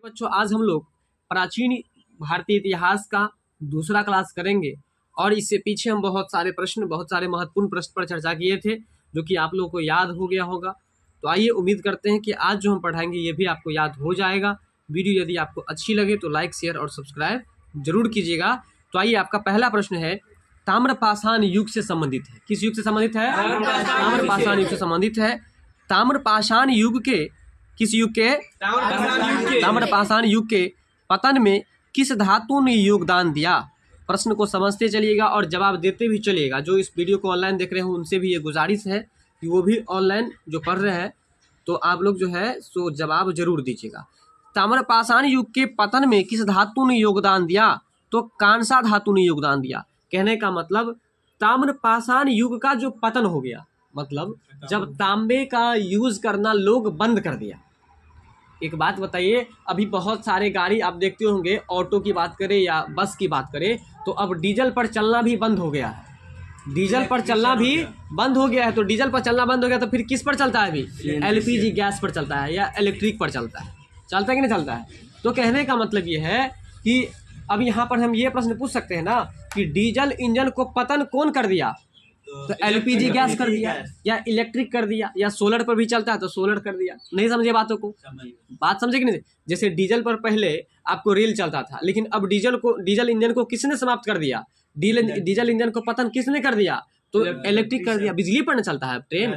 बच्चों, आज हम लोग प्राचीन भारतीय इतिहास का दूसरा क्लास करेंगे और इससे पीछे हम बहुत सारे महत्वपूर्ण प्रश्न पर चर्चा किए थे जो कि आप लोगों को याद हो गया होगा। तो आइए, उम्मीद करते हैं कि आज जो हम पढ़ाएंगे ये भी आपको याद हो जाएगा। वीडियो यदि आपको अच्छी लगे तो लाइक, शेयर और सब्सक्राइब जरूर कीजिएगा। तो आइए, आपका पहला प्रश्न है, ताम्रपाषाण युग से संबंधित है। किस युग से संबंधित है? ताम्रपाषाण युग से संबंधित है। ताम्रपाषाण युग के किस युग के? ताम्रपाषाण युग के पतन में किस धातु ने योगदान दिया? प्रश्न को समझते चलिएगा और जवाब देते भी चलिएगा। जो इस वीडियो को ऑनलाइन देख रहे हो उनसे भी ये गुजारिश है कि वो भी ऑनलाइन जो पढ़ रहे हैं तो आप लोग जो है सो जवाब जरूर दीजिएगा। ताम्रपाषाण युग के पतन में किस धातु ने योगदान दिया? तो कांसा धातु ने योगदान दिया। कहने का मतलब ताम्रपाषाण युग का जो पतन हो गया, मतलब जब तांबे का यूज करना लोग बंद कर दिया। एक बात बताइए, अभी बहुत सारे गाड़ी आप देखते होंगे, ऑटो की बात करें या बस की बात करें तो अब डीजल पर चलना भी बंद हो गया है। डीजल पर चलना भी बंद हो गया है। तो डीजल पर चलना बंद हो गया तो फिर किस पर चलता है? अभी एलपीजी गैस पर चलता है या इलेक्ट्रिक पर चलता है। चलता है कि नहीं चलता है? तो कहने का मतलब ये है कि अब यहाँ पर हम ये प्रश्न पूछ सकते हैं ना कि डीजल इंजन को पतन कौन कर दिया? तो एलपीजी गैस कर दिया या इलेक्ट्रिक कर दिया या सोलर पर भी चलता है तो सोलर कर दिया। नहीं समझे बातों को? बात समझे कि नहीं? जैसे डीजल पर पहले आपको रेल चलता था, लेकिन अब डीजल इंजन को किसने समाप्त कर दिया? डीजल इंजन को पतन किसने कर दिया? तो इलेक्ट्रिक कर दिया। बिजली पर न चलता है ट्रेन।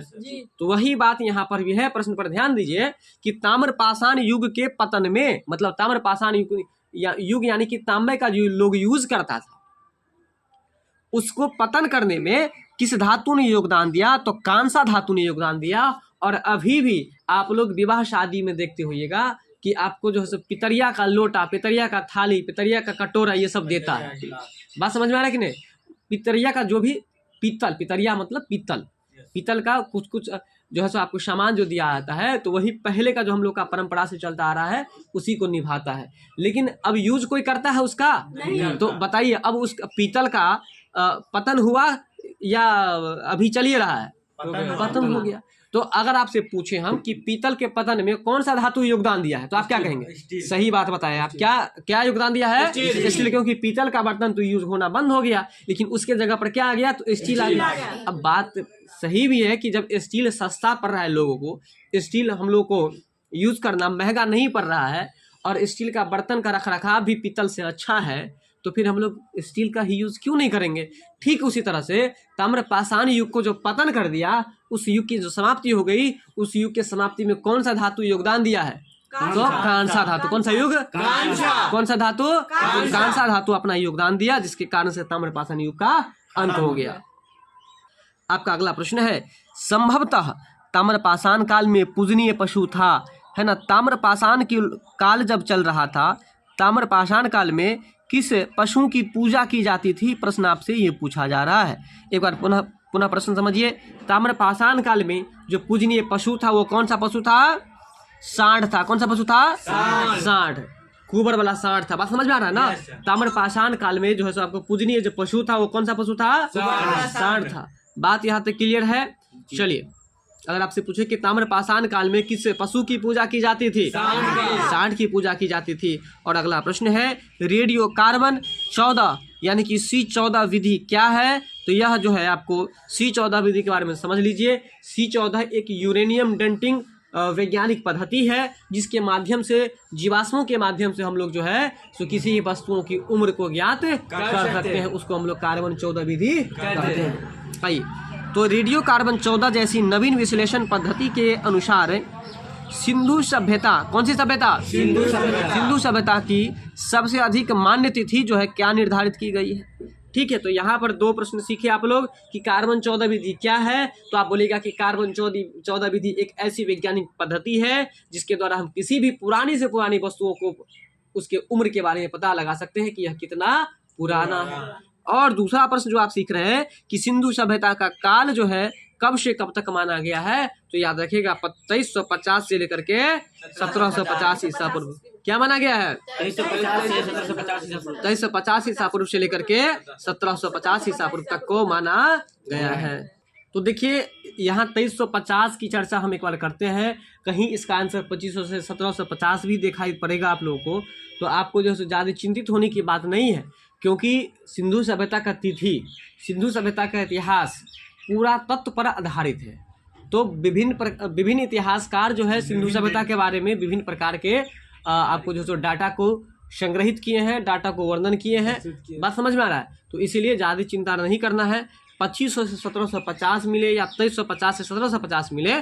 तो वही बात यहाँ पर भी है। प्रश्न पर ध्यान दीजिए कि ताम्रपाषाण युग के पतन में, मतलब ताम्रपाषाण युग यानी कि तांबे का जो लोग यूज करता था उसको पतन करने में किस धातु ने योगदान दिया? तो कांसा धातु ने योगदान दिया। और अभी भी आप लोग विवाह शादी में देखते होइएगा कि आपको जो है पितरिया का लोटा, पितरिया का थाली, पितरिया का कटोरा ये सब देता है। बात समझ में आ रहा है कि नहीं? पितरिया का जो भी पीतल, पितरिया मतलब पीतल का कुछ जो है सो आपको सामान जो दिया जाता है तो वही पहले का जो हम लोग का परंपरा से चलता आ रहा है उसी को निभाता है। लेकिन अब यूज कोई करता है उसका? नहीं। तो बताइए, अब उस पीतल का पतन हुआ या अभी चल ही रहा है? पतन हो गया। तो अगर आपसे पूछे हम कि पीतल के पतन में कौन सा धातु योगदान दिया है तो आप क्या कहेंगे? सही बात बताएं आप। क्या योगदान दिया है? स्टील। क्योंकि पीतल का बर्तन तो यूज होना बंद हो गया, लेकिन उसके जगह पर क्या आ गया? तो स्टील आ गया। अब बात सही भी है कि जब स्टील सस्ता पड़ रहा है लोगों को, स्टील हम लोग को यूज करना महंगा नहीं पड़ रहा है और स्टील का बर्तन का रखरखाव भी पीतल से अच्छा है, तो फिर हम लोग स्टील का ही यूज क्यों नहीं करेंगे? ठीक उसी तरह से ताम्रपाषाण युग को जो पतन कर दिया, उस युग की जो समाप्ति हो गई, उस युग के समाप्ति में कौन सा धातु योगदान दिया है? तो कांसा धातु। कौन सा युग? कौन सा धातु? कांसा धातु अपना योगदान दिया, जिसके कारण से ताम्रपाषाण युग का अंत हो गया। आपका अगला प्रश्न है, संभवतः ताम्रपाषाण काल में पूजनीय पशु था, है ना? ताम्रपाषाण की काल जब चल रहा था, ताम्रपाषाण काल में किस पशु की पूजा की जाती थी? प्रश्न आपसे ये पूछा जा रहा है। एक बार पुनः प्रश्न समझिए। ताम्रपाषाण काल में जो पूजनीय पशु था वो कौन सा पशु था? सांड था। कौन सा पशु था? सांड। कुबर वाला सांड था। बात समझ में आ रहा है ना? ताम्रपाषाण काल में जो है सो आपको पूजनीय जो पशु था वो कौन सा पशु था? सांड था। बात यहाँ तक क्लियर है? चलिए, अगर आपसे पूछे कि ताम्रपाषाण काल में किस पशु की पूजा की जाती थी? सांड की पूजा की जाती थी। और अगला प्रश्न है, रेडियो कार्बन 14 यानी कि C14 विधि क्या है? तो यह जो है आपको C14 विधि के बारे में समझ लीजिए। C14 एक यूरेनियम डेंटिंग वैज्ञानिक पद्धति है जिसके माध्यम से, जीवाश्मों के माध्यम से हम लोग जो है सो किसी भी वस्तुओं की उम्र को ज्ञात कर सकते हैं। उसको हम लोग कार्बन 14 विधि कहते हैं। आइए, तो रेडियो कार्बन 14 जैसी नवीन विश्लेषण पद्धति के अनुसार सिंधु सभ्यता, कौन सी सभ्यता? सिंधु सभ्यता की सबसे अधिक मान्य तिथि जो है क्या निर्धारित की गई है? ठीक है, तो यहाँ पर दो प्रश्न सीखे आप लोग कि कार्बन 14 विधि क्या है। तो आप बोलेगा कि कार्बन 14 विधि एक ऐसी वैज्ञानिक पद्धति है जिसके द्वारा हम किसी भी पुरानी से पुरानी वस्तुओं को उसके उम्र के बारे में पता लगा सकते हैं कि यह कितना पुराना है। और दूसरा प्रश्न जो आप सीख रहे हैं कि सिंधु सभ्यता का काल जो है कब से कब तक माना गया है, तो याद रखिएगा 2350 से लेकर के 1750 ईसा पूर्व। क्या माना गया है? 2350 ईसा पूर्व से लेकर के 1750 ईसा पूर्व तक को माना गया है। तो देखिए, यहाँ 2350 की चर्चा हम एक बार करते हैं। कहीं इसका आंसर 2500 से 1750 भी दिखाई पड़ेगा आप लोगों को, तो आपको जो है ज़्यादा चिंतित होने की बात नहीं है, क्योंकि सिंधु सभ्यता का तिथि, सिंधु सभ्यता का इतिहास पूरा तत्व पर आधारित है। तो विभिन्न इतिहासकार जो है सिंधु सभ्यता के बारे में विभिन्न प्रकार के आपको जो डाटा को संग्रहित किए हैं, डाटा को वर्णन किए हैं। बात समझ में आ रहा है? तो इसीलिए ज़्यादा चिंता नहीं करना है। 2500 से 1750 मिले या 2350 से 1750 मिले,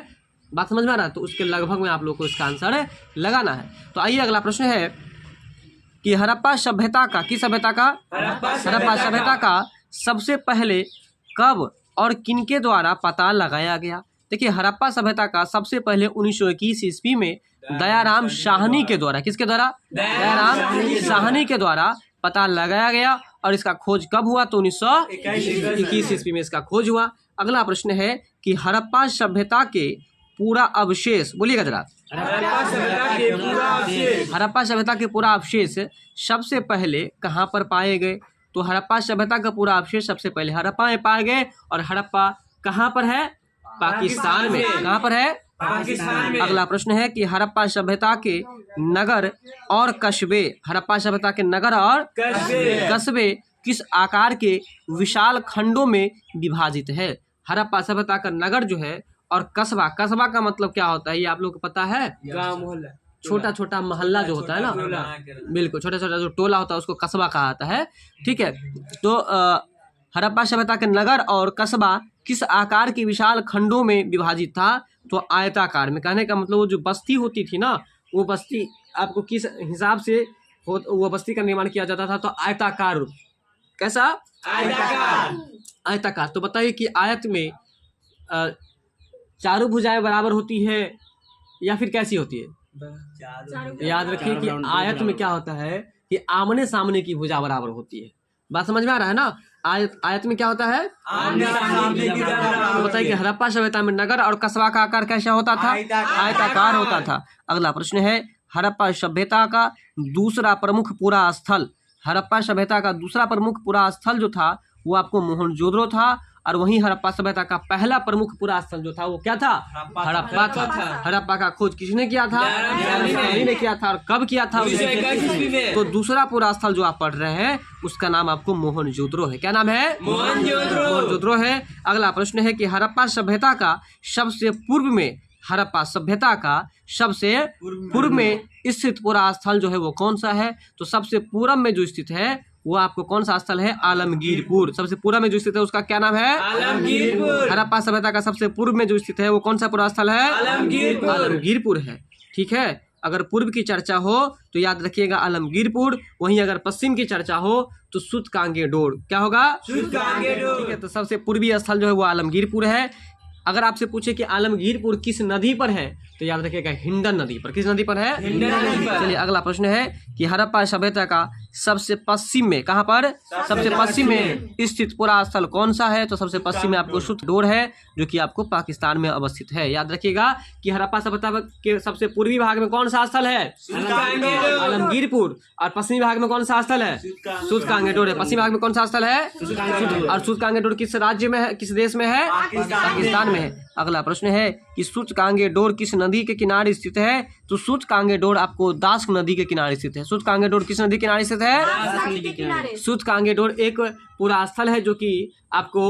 बात समझ में आ रहा है? तो उसके लगभग में आप लोग को इसका आंसर लगाना है। तो आइए अगला प्रश्न है कि हड़प्पा सभ्यता का, किस सभ्यता का? हड़प्पा सभ्यता का सबसे पहले कब और किनके द्वारा पता लगाया गया? देखिए, हड़प्पा सभ्यता का सबसे पहले 1921 ईस्वी में दयाराम साहनी के द्वारा, किसके द्वारा? दयाराम साहनी के द्वारा पता लगाया गया। और इसका खोज कब हुआ? तो 1921 ईस्वी में इसका खोज हुआ। अगला प्रश्न है कि हड़प्पा सभ्यता के पूरा अवशेष, बोलिएगा जरा, हड़प्पा सभ्यता के पूरा अवशेष सबसे पहले कहाँ पर पाए गए? तो हड़प्पा सभ्यता का पूरा अवशेष सबसे पहले हड़प्पा में पाए गए। और हड़प्पा कहाँ पर है? पाकिस्तान में। कहाँ पर है? पाकिस्तान में। अगला प्रश्न है कि हड़प्पा सभ्यता के नगर और कस्बे, हड़प्पा सभ्यता के नगर और कस्बे किस आकार के विशाल खंडों में विभाजित है? हड़प्पा सभ्यता का नगर जो है और कस्बा, कस्बा का मतलब क्या होता है ये आप लोग को पता है? गांव मोहल्ला, छोटा छोटा मोहल्ला जो होता है ना, बिल्कुल छोटा छोटा जो टोला होता है उसको कस्बा कहा जाता है। ठीक है, तो हड़प्पा सभ्यता के नगर और कस्बा किस आकार के विशाल खंडों में विभाजित था? तो आयताकार में। कहने का मतलब वो जो बस्ती होती थी ना, वो बस्ती आपको किस हिसाब से वो बस्ती का निर्माण किया जाता था? तो आयताकार रूप। कैसा? आयताकार। आयताकार। तो बताइए कि आयत में चारों भुजाएं बराबर होती है या फिर कैसी होती है? याद रखिए कि आयत में क्या होता है कि आमने सामने की भुजा बराबर होती है। बात समझ में आ रहा है ना? आयत में क्या होता है? आमने सामने की भुजा बराबर। तो बताइए कि हड़प्पा सभ्यता में नगर और कस्बा का आकार कैसा होता था? आयताकार होता था। अगला प्रश्न है हड़प्पा सभ्यता का दूसरा प्रमुख पुरा स्थल, हड़प्पा सभ्यता का दूसरा प्रमुख पुरा स्थल जो था वो आपको मोहनजोदड़ो था। और वहीं हड़प्पा सभ्यता का पहला प्रमुख पुरा स्थल जो था वो क्या था? हड़प्पा था। हड़प्पा का खोज किसने किया था? साहनी ने किया था। और कब किया था? तो दूसरा पुरा स्थल जो आप पढ़ रहे हैं उसका नाम आपको मोहनजोदड़ो है। क्या नाम है? मोहनजोदड़ो है। अगला प्रश्न है कि हड़प्पा सभ्यता का सबसे पूर्व में, हड़प्पा सभ्यता का सबसे पूर्व में स्थित पुरा स्थल जो है वो कौन सा है? तो सबसे पूर्व में जो स्थित है वो आपको कौन सा स्थल है? आलमगीरपुर। सबसे पूर्व में जो स्थित है उसका क्या नाम है? आलमगीरपुर। हड़प्पा सभ्यता का सबसे पूर्व में जो स्थित है वो कौन सा पुरा स्थल है? आलमगीरपुर है। ठीक है, अगर पूर्व की चर्चा हो तो याद रखिएगा आलमगीरपुर। वहीं अगर पश्चिम की चर्चा हो तो सूतकांगेडोर। क्या होगा? सूतकांगेडोर। ठीक है, तो सबसे पूर्वी स्थल जो है वो आलमगीरपुर है। अगर आपसे पूछे कि आलमगीरपुर किस नदी पर है तो याद रखिएगा हिंडन नदी पर। किस नदी पर है? हिंडन नदी पर। चलिए अगला प्रश्न है कि हड़प्पा सभ्यता का सबसे पश्चिम में, कहाँ पर? सबसे पश्चिम में स्थित पुरा स्थल कौन सा है? तो सबसे पश्चिम में आपको सूतकांगेडोर है जो कि आपको पाकिस्तान में अवस्थित है। याद रखिएगा कि हड़प्पा सभ्यता के सबसे पूर्वी भाग में कौन सा स्थल है? आलमगीरपुर। और पश्चिमी भाग में कौन सा स्थल है? सूतकांगेडोर है। पश्चिमी भाग में कौन सा स्थल है? और सूतकांगेडोर किस राज्य में है, किस देश में है? पाकिस्तान में है। अगला प्रश्न है कि सूतकांगेडोर किस नदी के किनारे स्थित है? तो सूतकांगेडोर आपको दास्क नदी के किनारे स्थित है। सूतकांगेडोर किस नदी के किनारे स्थित है? सूतकांगेडोर एक पूरा स्थल है जो कि आपको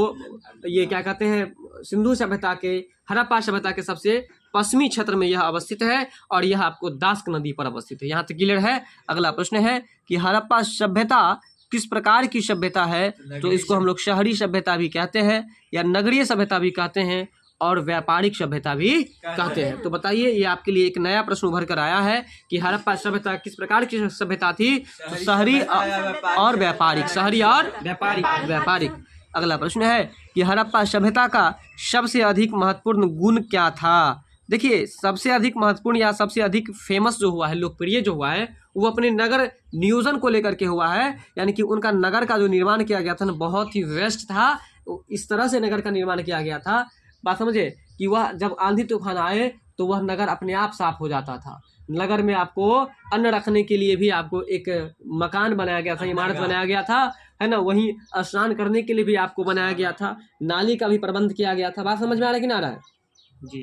ये क्या कहते हैं, सिंधु सभ्यता के, हड़प्पा सभ्यता के सबसे पश्चिमी क्षेत्र में यह अवस्थित है और यह आपको दास्क नदी पर अवस्थित है। यहाँ तक क्लियर है। अगला प्रश्न है कि हड़प्पा सभ्यता किस प्रकार की सभ्यता है? तो इसको हम लोग शहरी सभ्यता भी कहते हैं या नगरीय सभ्यता भी कहते हैं और व्यापारिक सभ्यता भी कहते हैं। तो बताइए, ये आपके लिए एक नया प्रश्न उभर कर आया है कि हड़प्पा सभ्यता किस प्रकार की सभ्यता थी? तो शहरी और व्यापारिक। शहरी और व्यापारिक। अगला प्रश्न है कि हड़प्पा सभ्यता का सबसे अधिक महत्वपूर्ण गुण क्या था? देखिए, सबसे अधिक महत्वपूर्ण या सबसे अधिक फेमस जो हुआ है, लोकप्रिय जो हुआ है, वो अपने नगर नियोजन को लेकर के हुआ है। यानी कि उनका नगर का जो निर्माण किया गया था ना, बहुत ही बेस्ट था। इस तरह से नगर का निर्माण किया गया था, बात समझे, कि वह जब आंधी तूफान आए तो वह नगर अपने आप साफ हो जाता था। नगर में आपको अन्न रखने के लिए भी आपको एक मकान बनाया गया था, इमारत बनाया गया था, है ना, वहीं स्नान करने के लिए भी आपको बनाया गया था, नाली का भी प्रबंध किया गया था। बात समझ में आ रहा है कि ना आ रहा है जी।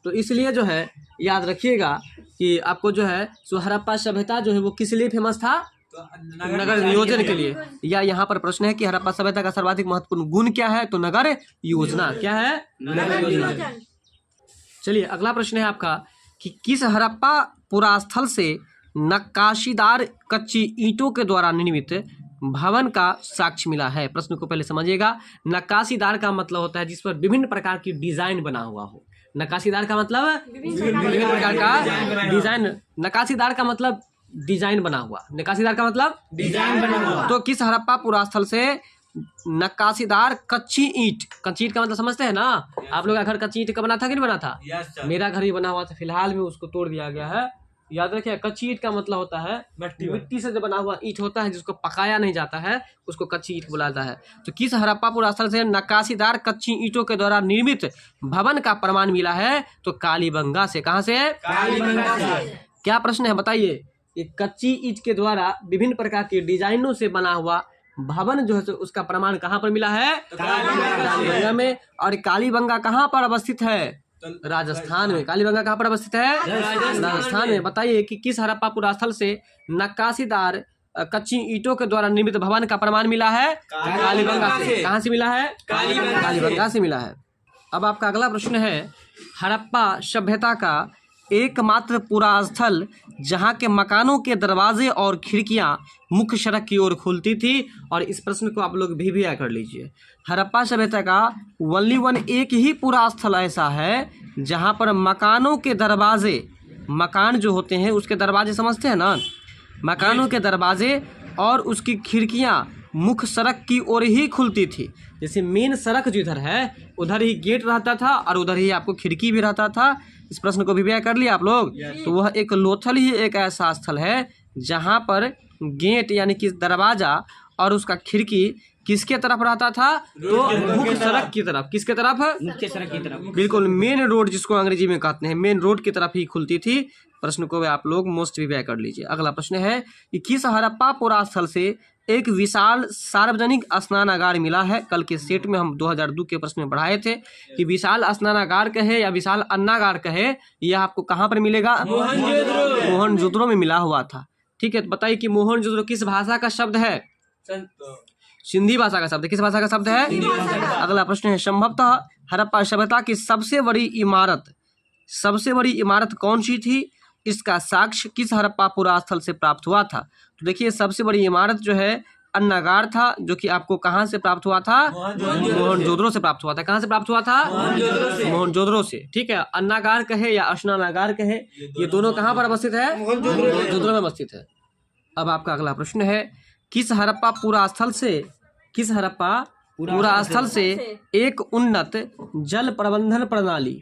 तो इसलिए जो है याद रखिएगा कि आपको जो है सो हड़प्पा सभ्यता जो है वो किस लिए फेमस था, नगर नियोजन के लिए। या यहाँ पर प्रश्न है कि हड़प्पा सभ्यता का सर्वाधिक महत्वपूर्ण गुण क्या है, तो नगर योजना। क्या है, नगर योजना। चलिए अगला प्रश्न है आपका कि किस हड़प्पा पुरास्थल से नक्काशीदार कच्ची ईंटों के द्वारा निर्मित भवन का साक्ष्य मिला है। प्रश्न को पहले समझिएगा। नक्काशीदार का मतलब होता है जिस पर विभिन्न प्रकार की डिजाइन बना हुआ हो। नक्काशीदार का मतलब विभिन्न प्रकार का डिजाइन, नक्काशीदार का मतलब डिजाइन बना हुआ, नक्काशीदार का मतलब डिजाइन बना हुआ। तो किस हड़प्पा पुरास्थल से नक्काशीदार कच्ची ईंट, कच्ची ईंट का मतलब समझते हैं ना आप लोग का घर कच्ची ईंट का बना था कि नहीं बना था? मेरा घर ही बना हुआ था, फिलहाल में उसको तोड़ दिया गया है। याद रखिए कच्ची ईंट का मतलब होता है मिट्टी से जो बना हुआ ईंट होता है जिसको पकाया नहीं जाता है, उसको कच्ची ईंट बुलाता है। तो किस हड़प्पा पुरास्थल से नक्काशीदार कच्ची ईंटों के द्वारा निर्मित भवन का प्रमाण मिला है, तो कालीबंगा से। कहाँ से? कालीबंगा से। क्या प्रश्न है बताइए? ये कच्ची ईंट के द्वारा विभिन्न प्रकार के डिजाइनों से बना हुआ भवन जो है उसका प्रमाण कहाँ पर मिला है? कालीबंगा में। और कालीबंगा कहाँ पर अवस्थित है? राजस्थान में। कालीबंगा कहाँ पर अवस्थित है? राजस्थान में। बताइए कि किस हड़प्पा पुरास्थल से नक्काशीदार कच्ची ईंटों के द्वारा निर्मित भवन का प्रमाण मिला है? कालीबंगा से। कहाँ से मिला है? कालीबंगा से मिला है। अब आपका अगला प्रश्न है, हड़प्पा सभ्यता का एकमात्र पुरास्थल जहाँ के मकानों के दरवाजे और खिड़कियाँ मुख्य सड़क की ओर खुलती थी। और इस प्रश्न को आप लोग भी कर लीजिए। हड़प्पा सभ्यता का ओनली वन एक ही पुरास्थल ऐसा है जहाँ पर मकानों के दरवाजे, मकान जो होते हैं उसके दरवाजे समझते हैं ना, मकानों के दरवाजे और उसकी खिड़कियाँ मुख्य सड़क की ओर ही खुलती थी। जैसे मेन सड़क जो इधर है उधर ही गेट रहता था और उधर ही आपको खिड़की भी रहता था। इस प्रश्न को भी कर लिया आप लोग। तो वह एक लोथल ही एक ऐसा स्थल है जहाँ पर गेट यानी कि दरवाजा और उसका खिड़की किसके तरफ रहता था? तो मुख्य सड़क की तरफ। किसके तरफ? मुख्य सड़क की तरफ। बिल्कुल, मेन रोड जिसको अंग्रेजी में कहते हैं, मेन रोड की तरफ ही खुलती थी। प्रश्न को आप लोग मोस्ट भी कर लीजिए। अगला प्रश्न है कि किस हड़प्पा पुरास्थल से एक विशाल सार्वजनिक स्नानागार मिला है? कल के सेट में हम 2002 के प्रश्न में पढ़ाए थे कि विशाल स्नानागार कहे या विशाल अन्नागार कहे, यह आपको कहाँ पर मिलेगा? मोहनजोदड़ो में मिला हुआ था। ठीक है, तो बताइए कि मोहनजोदड़ो किस भाषा का शब्द है? सिंधी भाषा का शब्द। किस भाषा का शब्द है? अगला प्रश्न है, संभवतः हड़प्पा सभ्यता की सबसे बड़ी इमारत कौन सी थी? इसका साक्ष्य किस हड़प्पा पुरास्थल से प्राप्त हुआ था? तो देखिए सबसे बड़ी इमारत जो है अन्नागार था, जो कि आपको कहाँ से प्राप्त हुआ था? मोहनजोदड़ो से प्राप्त हुआ था। कहाँ से प्राप्त हुआ था? मोहनजोदड़ो से। ठीक है, अन्नागार कहे या स्नानागार कहे, ये दोनों कहाँ पर अवस्थित है? मोहनजोदड़ो में अवस्थित है। अब आपका अगला प्रश्न है, किस हड़प्पा पुरास्थल से एक उन्नत जल प्रबंधन प्रणाली,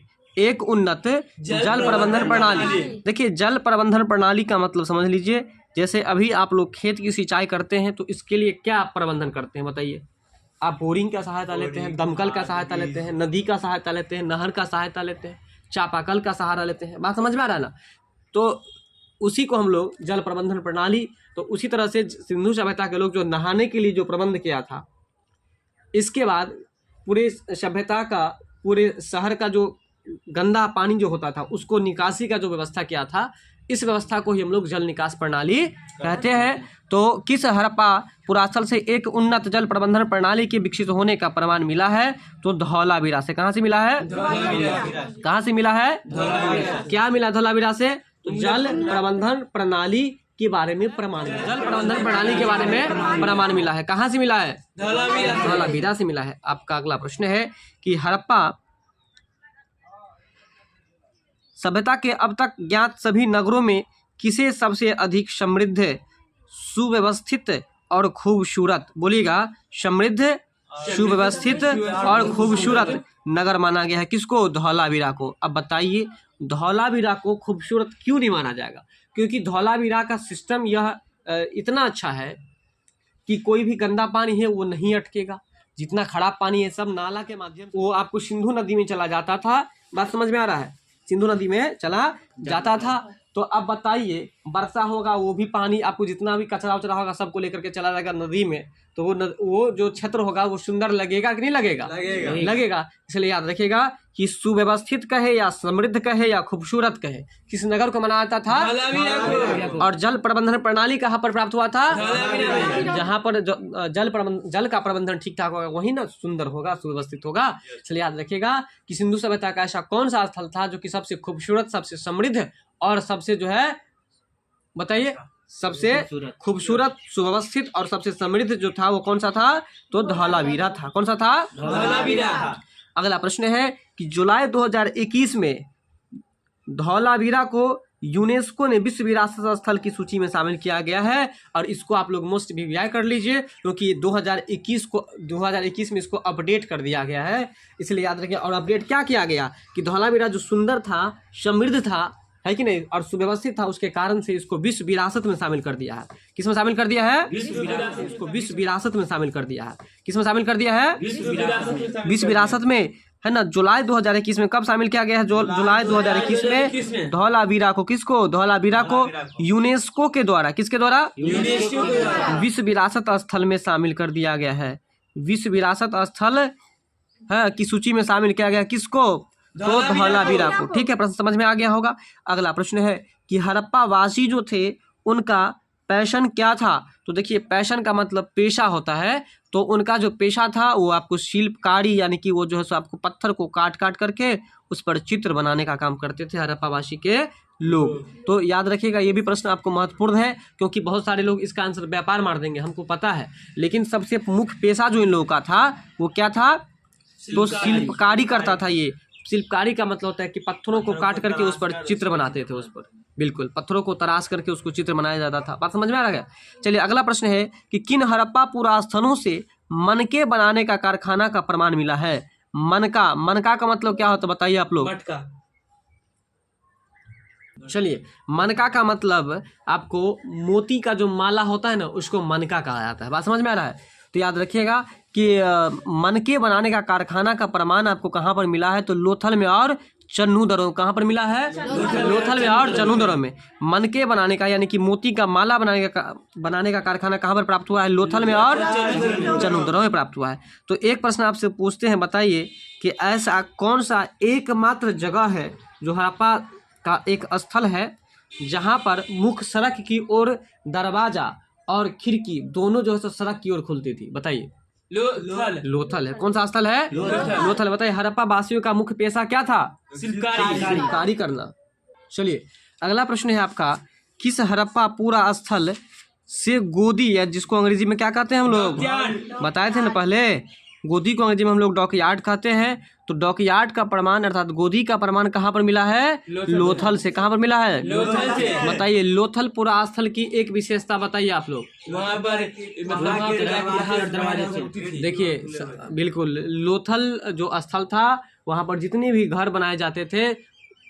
देखिए जल प्रबंधन प्रणाली का मतलब समझ लीजिए। जैसे अभी आप लोग खेत की सिंचाई करते हैं तो इसके लिए क्या प्रबंधन करते हैं बताइए? आप बोरिंग का सहायता लेते हैं, दमकल का सहायता लेते हैं, नदी का सहायता लेते हैं, नहर का सहायता लेते हैं, चापाकल का सहारा लेते हैं। बात समझ में आ रहा है ना? तो उसी को हम लोग जल प्रबंधन प्रणाली। तो उसी तरह से सिंधु सभ्यता के लोग जो नहाने के लिए जो प्रबंध किया था, इसके बाद पूरे सभ्यता का, पूरे शहर का जो गंदा पानी जो होता था उसको निकासी का जो व्यवस्था किया था, इस व्यवस्था को ही हम लोग जल निकास प्रणाली कहते हैं। तो किस हड़प्पा पुरास्थल से एक उन्नत जल प्रबंधन प्रणाली के विकसित होने का प्रमाण मिला है? तो धौलावीरा से। कहाँ से मिला है? कहाँ से मिला है? क्या मिला धौलावीरा से? तो जल प्रबंधन प्रणाली के बारे में प्रमाण, जल प्रबंधन प्रणाली के बारे में प्रमाण मिला है। कहाँ से मिला है? धौलावीरा से मिला है। आपका अगला प्रश्न है कि हड़प्पा सभ्यता के अब तक ज्ञात सभी नगरों में किसे सबसे अधिक समृद्ध, सुव्यवस्थित और खूबसूरत, बोलिएगा, समृद्ध, सुव्यवस्थित और खूबसूरत नगर माना गया है? किसको? धौलावीरा को। अब बताइए धौलावीरा को खूबसूरत क्यों नहीं माना जाएगा? क्योंकि धौलावीरा का सिस्टम यह इतना अच्छा है कि कोई भी गंदा पानी है वो नहीं अटकेगा। जितना खराब पानी है सब नाला के माध्यम से वो आपको सिंधु नदी में चला जाता था। बात समझ में आ रहा है? सिंधु नदी में चला जाता था तो अब बताइए, वर्षा होगा वो भी पानी आपको जितना भी कचरा उचरा होगा सबको लेकर के चला जाएगा नदी में, तो वो जो क्षेत्र होगा वो सुंदर लगेगा कि नहीं लगेगा? लगेगा। इसलिए याद रखिएगा कि सुव्यवस्थित कहे या समृद्ध कहे या खूबसूरत कहे, किस नगर को माना जाता था? और जल प्रबंधन प्रणाली कहाँ पर प्राप्त हुआ था? जहाँ पर जल का प्रबंधन ठीक ठाक होगा वही ना सुंदर होगा, सुव्यवस्थित होगा। इसलिए याद रखिएगा कि सिंधु सभ्यता का ऐसा कौन सा स्थल था जो कि सबसे खूबसूरत, सबसे समृद्ध और सबसे जो है बताइए सबसे खूबसूरत, सुव्यवस्थित और सबसे समृद्ध जो था वो कौन सा था? तो धौलावीरा था। कौन सा था? धौलावीरा। अगला प्रश्न है कि जुलाई 2021 में धौलावीरा को यूनेस्को ने विश्व विरासत स्थल की सूची में शामिल किया गया है। और इसको आप लोग मोस्ट वीवीआई कर लीजिए क्योंकि 2021 में इसको अपडेट कर दिया गया है, इसलिए याद रखिए। और अपडेट क्या किया गया कि धौलावीरा जो सुंदर था, समृद्ध था, है कि नहीं, और सुव्यवस्थित था, उसके कारण से इसको विश्व विरासत में शामिल कर दिया है। किसमें शामिल कर दिया है? इसको विश्व विरासत में शामिल कर दिया है। किसमें शामिल कर दिया है? विश्व विरासत में, है ना। जुलाई 2021 में कब शामिल किया गया है? जुलाई 2021 में धौलावीरा को, किसको? धौलावीरा को यूनेस्को के द्वारा, किसके द्वारा? विश्व विरासत स्थल में शामिल कर दिया गया है। विश्व विरासत स्थल है की सूची में शामिल किया गया किसको? तो धौलावीरा को। ठीक है, प्रश्न समझ में आ गया होगा। अगला प्रश्न है कि हड़प्पा वासी जो थे उनका पैशन क्या था? तो देखिए, पैशन का मतलब पेशा होता है, तो उनका जो पेशा था वो आपको शिल्पकारी, यानी कि वो जो है सो आपको पत्थर को काट काट करके उस पर चित्र बनाने का काम करते थे हड़प्पा वासी के लोग। तो याद रखिएगा, ये भी प्रश्न आपको महत्वपूर्ण है क्योंकि बहुत सारे लोग इसका आंसर व्यापार मार देंगे, हमको पता है, लेकिन सबसे मुख्य पेशा जो इन लोगों का था वो क्या था? तो शिल्पकारी करता था। ये शिल्पकारी का मतलब होता है कि पत्थरों को काट करके उस पर चित्र बनाते थे, उस पर बिल्कुल पत्थरों को तराश करके उसको चित्र बनाया जाता था। बात समझ में आ रहा है? चलिए अगला प्रश्न है कि किन हड़प्पा पुरास्थनों से मनके बनाने का कारखाना का प्रमाण मिला है? मनका का मतलब क्या होता है बताइए आप लोग? चलिए, मनका का मतलब आपको मोती का जो माला होता है ना, उसको मनका कहा जाता है। बात समझ में आ रहा है? तो याद रखिएगा कि मनके बनाने का कारखाना का प्रमाण आपको कहाँ पर मिला है? तो लोथल में और चन्नूदरों। कहाँ पर मिला है? लोथल में और चन्नूदरों में। मनके बनाने का यानी कि मोती का माला बनाने का कारखाना कहाँ पर प्राप्त हुआ है? लोथल में और चन्नूदरों में प्राप्त हुआ है। तो एक प्रश्न आपसे पूछते हैं, बताइए कि ऐसा कौन सा एकमात्र जगह है जो हड़प्पा का एक स्थल है जहाँ पर मुख्य सड़क की ओर दरवाजा और खिड़की दोनों जो है सड़क की ओर खुलती थी? बताइए। लोथल है। कौन सा स्थल है? लोथल। बताइए, हड़प्पा वासियों का मुख्य पेशा क्या था? शिल्पकारी करना। चलिए अगला प्रश्न है आपका, किस हड़प्पा पूरा स्थल से गोदी, या जिसको अंग्रेजी में क्या कहते हैं हम लोग? बताए थे ना पहले, गोदी को अंग्रेजी में हम लोग डॉकयार्ड कहते हैं। तो डॉकयार्ड का प्रमाण अर्थात गोदी का प्रमाण कहाँ पर मिला है? लोथल से। कहाँ पर मिला है? लोथल से। बताइए, लोथल पुरा स्थल की एक विशेषता बताइए आप लोग। वहाँ पर देखिए बिल्कुल, लोथल जो स्थल था वहाँ पर जितने भी घर बनाए जाते थे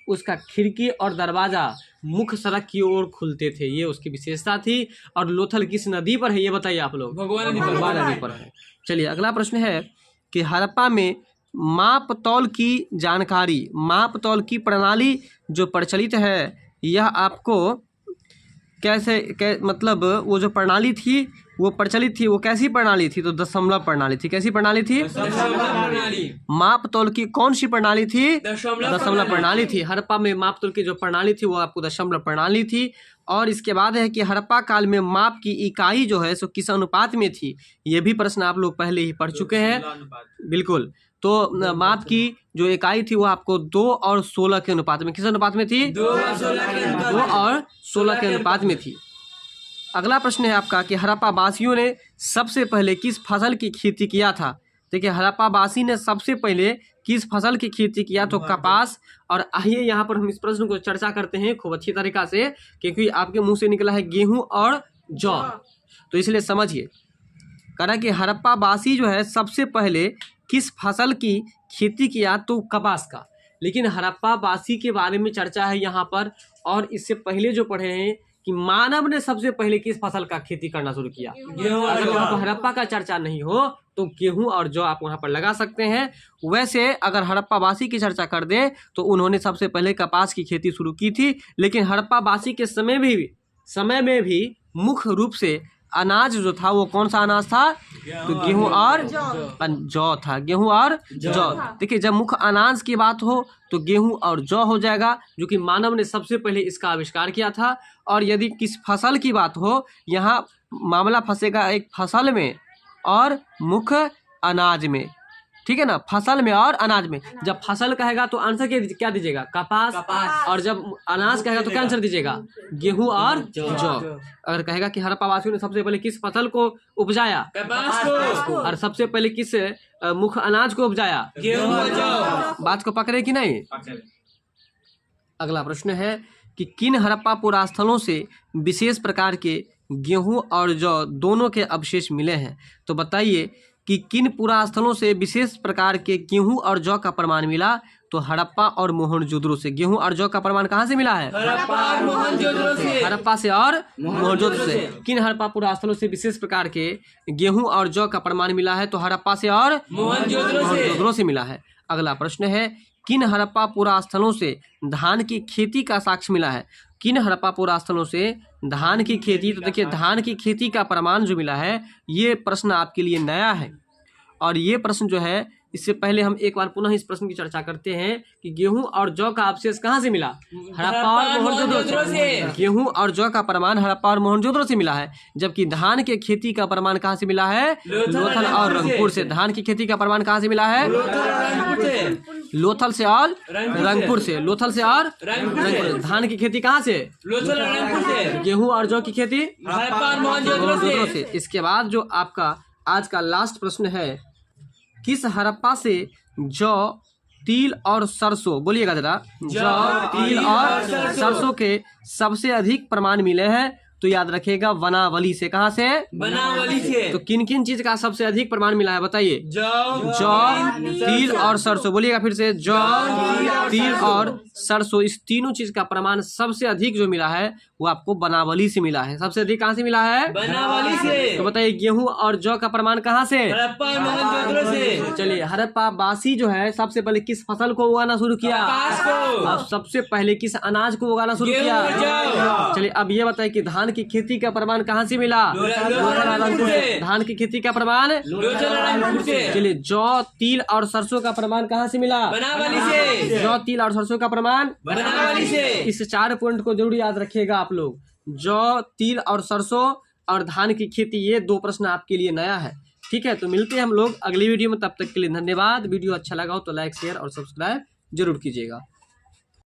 उसका खिड़की और दरवाजा मुख्य सड़क की ओर खुलते थे, ये उसकी विशेषता थी। और लोथल किस नदी पर है ये बताइए आप लोग? भगवान नदी पर है। चलिए अगला प्रश्न है कि हड़प्पा में माप तौल की जानकारी, माप तौल की प्रणाली जो प्रचलित है यह आपको कैसे मतलब वो जो प्रणाली थी वो प्रचलित थी, वो कैसी प्रणाली थी? तो दशमलव प्रणाली थी। कैसी प्रणाली थी? माप तौल की कौन सी प्रणाली थी? दशमलव प्रणाली थी। हड़प्पा में माप तौल की जो प्रणाली थी वो आपको दशमलव प्रणाली थी। और इसके बाद है कि हड़प्पा काल में माप की इकाई जो है सो किस अनुपात में थी? ये भी प्रश्न आप लोग पहले ही पढ़ चुके हैं। बिल्कुल, तो माप की जो इकाई थी वो आपको 2 और 16 के अनुपात में, किस अनुपात में थी? 2 और 16 के अनुपात में थी। अगला प्रश्न है आपका कि हड़प्पा वासियों ने सबसे पहले किस फसल की खेती किया था? देखिए, हड़प्पा वासी ने सबसे पहले किस फसल की खेती किया? तो कपास। और आइए यहाँ पर हम इस प्रश्न को चर्चा करते हैं खूब अच्छी तरीका से, क्योंकि आपके मुंह से निकला है गेहूं और जौ, तो इसलिए समझिए। कहा कि हड़प्पा वासी जो है सबसे पहले किस फसल की खेती किया? तो कपास का। लेकिन हड़प्पा वासी के बारे में चर्चा है यहाँ पर, और इससे पहले जो पढ़े हैं कि मानव ने सबसे पहले किस फसल का खेती करना शुरू किया। अगर वहाँ पर हड़प्पा का चर्चा नहीं हो तो गेहूं और जौ आप वहाँ पर लगा सकते हैं। वैसे अगर हड़प्पा वासी की चर्चा कर दे तो उन्होंने सबसे पहले कपास की खेती शुरू की थी, लेकिन हड़प्पा वासी के समय में भी मुख्य रूप से अनाज जो था वो कौन सा अनाज था, तो गेहूं और जौ था। गेहूं और जौ, देखिए जब मुख्य अनाज की बात हो तो गेहूं और जौ हो जाएगा, जो कि मानव ने सबसे पहले इसका आविष्कार किया था। और यदि किस फसल की बात हो, यहाँ मामला फंसेगा एक फसल में और मुख्य अनाज में, ठीक है ना, फसल में और अनाज में। जब फसल कहेगा तो आंसर क्या दीजिएगा, कपास। और जब अनाज कहेगा तो क्या आंसर दीजिएगा, गेहूं और जौ। अगर कहेगा कि हड़प्पा वासियों ने सबसे पहले किस फसल को उपजाया, कपास को, और सबसे पहले किस मुख्य अनाज को उपजाया, गेहूं और जौ। बात को पकड़े कि नहीं। अगला प्रश्न है कि किन हड़प्पा पुरास्थलों से विशेष प्रकार के गेहूं और जौ दोनों के अवशेष मिले हैं। तो बताइए कि किन पुरास्थलों से विशेष प्रकार के गेहूं और जौ का प्रमाण मिला। तो हड़प्पा और मोहनजोदड़ो से। गेहूं और जौ का प्रमाण कहाँ से मिला है, हड़प्पा और मोहनजोदड़ो से। हड़प्पा से और मोहनजोदड़ो से। किन हड़प्पा पुरास्थलों से विशेष प्रकार के गेहूं और जौ का प्रमाण मिला है, तो हड़प्पा से और मोहनजोदड़ो से मिला है। अगला प्रश्न है किन हड़प्पा पुरास्थलों से धान की खेती का साक्ष्य मिला है। किन हड़प्पा पुरास्थलों से धान की खेती, तो देखिए धान की खेती का प्रमाण जो मिला है, ये प्रश्न आपके लिए नया है। और ये प्रश्न जो है, इससे पहले हम एक बार पुनः इस प्रश्न की चर्चा करते हैं कि गेहूं और जौ का अवशेष कहाँ से मिला, हड़प्पा और मोहनजोदड़ो से। गेहूं और जौ का प्रमाण हड़प्पा और मोहनजोदड़ो से मिला है, जबकि धान के खेती का प्रमाण कहाँ से मिला है, लोथल और रंगपुर से। धान की खेती का प्रमाण कहाँ से मिला है, लोथल से और रंगपुर से। लोथल से और रंगपुर। धान की खेती कहाँ से, लोथल और रंगपुर से। गेहूं और जौ की खेती हड़प्पा और मोहनजोदड़ो से। इसके बाद जो आपका आज का लास्ट प्रश्न है, किस हड़प्पा से जौ, तिल और सरसों, बोलिएगा जरा, जौ, तिल और सरसों के सबसे अधिक प्रमाण मिले हैं। तो याद रखिएगा वनावली से। कहाँ से, वनावली से। तो किन किन चीज का सबसे अधिक प्रमाण मिला है बताइए, जौ, तिल और सरसों। बोलिएगा फिर से, जौ, तिल और सरसों, इस तीनों चीज का प्रमाण सबसे अधिक जो मिला है वो आपको वनावली से मिला है। सबसे अधिक कहाँ से मिला है, वनावली से। तो बताइए गेहूं और जौ का प्रमाण कहाँ से, हड़प्पा और मोहनजोदड़ो से। चलिए हड़प्पा वासी जो है सबसे पहले किस फसल को उगाना शुरू किया, कपास को। अब सबसे पहले किस अनाज को उगाना शुरू किया। चलिए अब ये बताइए कि धान की खेती का प्रमाण कहाँ से मिला, लोथल से। धान की खेती का प्रमाण लोथल से। चलिए जौ, तिल और सरसों का प्रमाण कहाँ से मिला, वनावली से। जौ, तिल और सरसों का प्रमाण वनावली से। इस 4 पॉइंट को जरूर याद रखिएगा आप लोग, जौ, तिल और सरसों और धान की खेती। ये 2 प्रश्न आपके लिए नया है, ठीक है। तो मिलते हैं हम लोग अगली वीडियो में, तब तक के लिए धन्यवाद। वीडियो अच्छा लगा हो तो लाइक, शेयर और सब्सक्राइब जरूर कीजिएगा।